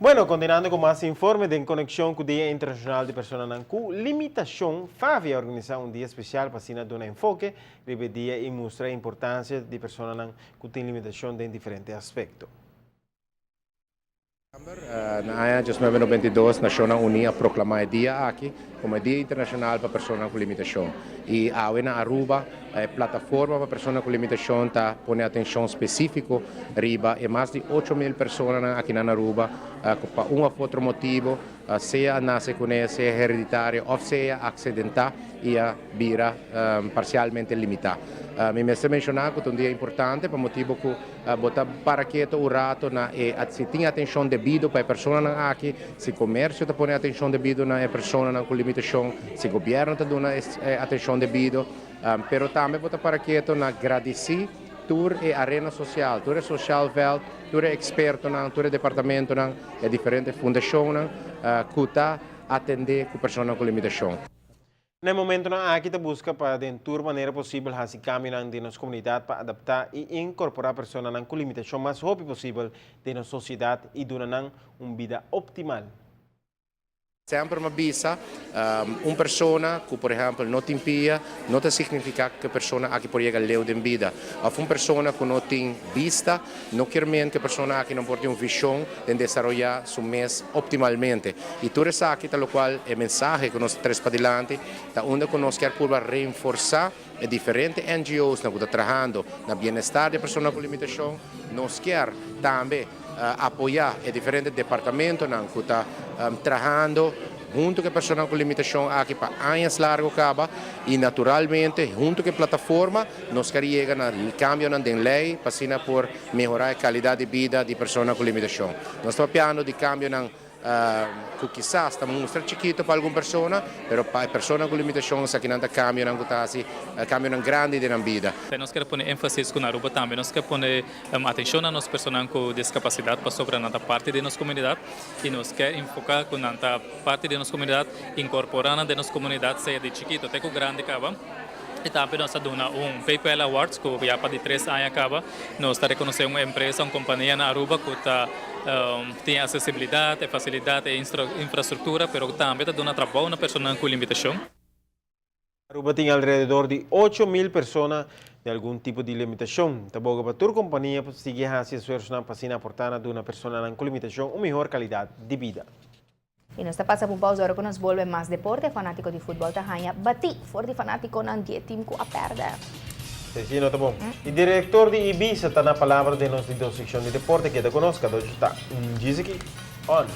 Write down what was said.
Bueno, continuando com mais informes em conexão com o Dia Internacional de Pessoas com Limitação, Fávia organiza dia especial para dar um enfoque sobre o dia e mostrar a importância de pessoas que têm limitação em diferentes aspectos. Na AIA 2022, Nações Unidas proclamou o dia aqui como Dia Internacional para Pessoas com Limitação. E a na Aruba, a plataforma para pessoas com limitação está põe atenção específica riba e mais de 8.000 pessoas aqui na Aruba por um ou outro motivo, seja nasce com esse hereditário ou seja acidental e a vira parcialmente limitada. Mi mese mencionar que é um dia importante por motivo que botar para quieto o rato na se tem atenção devida para pessoas aqui, se comércio está põe atenção devida na pessoas com limitação, se governo está dando atenção devida, pero também botar para quieto na agradecer tour e arena social, tour social vel, tour experto na, tour departamento na, e diferentes fundações que está atender com pessoas com limitação. No momento na aqui busca para de toda maneira possível fazer caminhar de nossa comunidade para adaptar e incorporar pessoas com limitação mais rápido possível de nossa sociedade e dar uma vida optimal. Sempre uma visa, uma pessoa que, por exemplo, não tem pia, não significa que a pessoa aqui pode chegar a leu de vida. Ou uma pessoa que não tem vista, não quer dizer que a pessoa aqui não pode ter uma visão de desenvolver seu mês optimalmente. E tudo isso aqui, tal qual é mensagem que nós trazemos para diante, onde nós queremos reforçar e diferentes NGOs que estão trabalhando no bem-estar de pessoas com limitação, nós queremos também apoiar e diferentes departamentos que estão trabalhando junto com pessoas com limitação aqui para anos largos e naturalmente junto com a plataforma nós queremos chegar no cambio na lei para por melhorar a qualidade de vida de pessoas com limitação. Nós estamos falando de cambio que quizás estamos mostrando chiquito para alguma pessoa, mas para pessoas com limitação aqui não cambio grande na vida. Nós queremos pôr ênfase com a Aruba também, nós queremos pôr atenção nas pessoas com discapacidade para sobre a parte da nossa comunidade e nós queremos enfocar com a parte da nossa comunidade, incorporar na nossa comunidade, seja de chiquito até com grande E também nós damos PayPal Awards, que já para de 3 anos acaba. Nós estamos reconhecendo uma empresa, uma companhia na Aruba que tem acessibilidade, facilidade e infraestrutura, mas também está dando trabalho na pessoa com limitação. Aruba tem alrededor de 8.000 pessoas de algum tipo de limitação. Também para toda a companhia seguir a esforço para aportar a uma pessoa com limitação uma melhor qualidade de vida. Y nos pasa por pausa, ahora que nos vuelve más deporte, fanático de fútbol tahanha, bati, for de fanático ng 10 team ko a perder. Sí, no, tá bom. E diretor de Ibiza está na palavra de nossa secção de deporte que te conosca, hoje está. Diz aqui, on.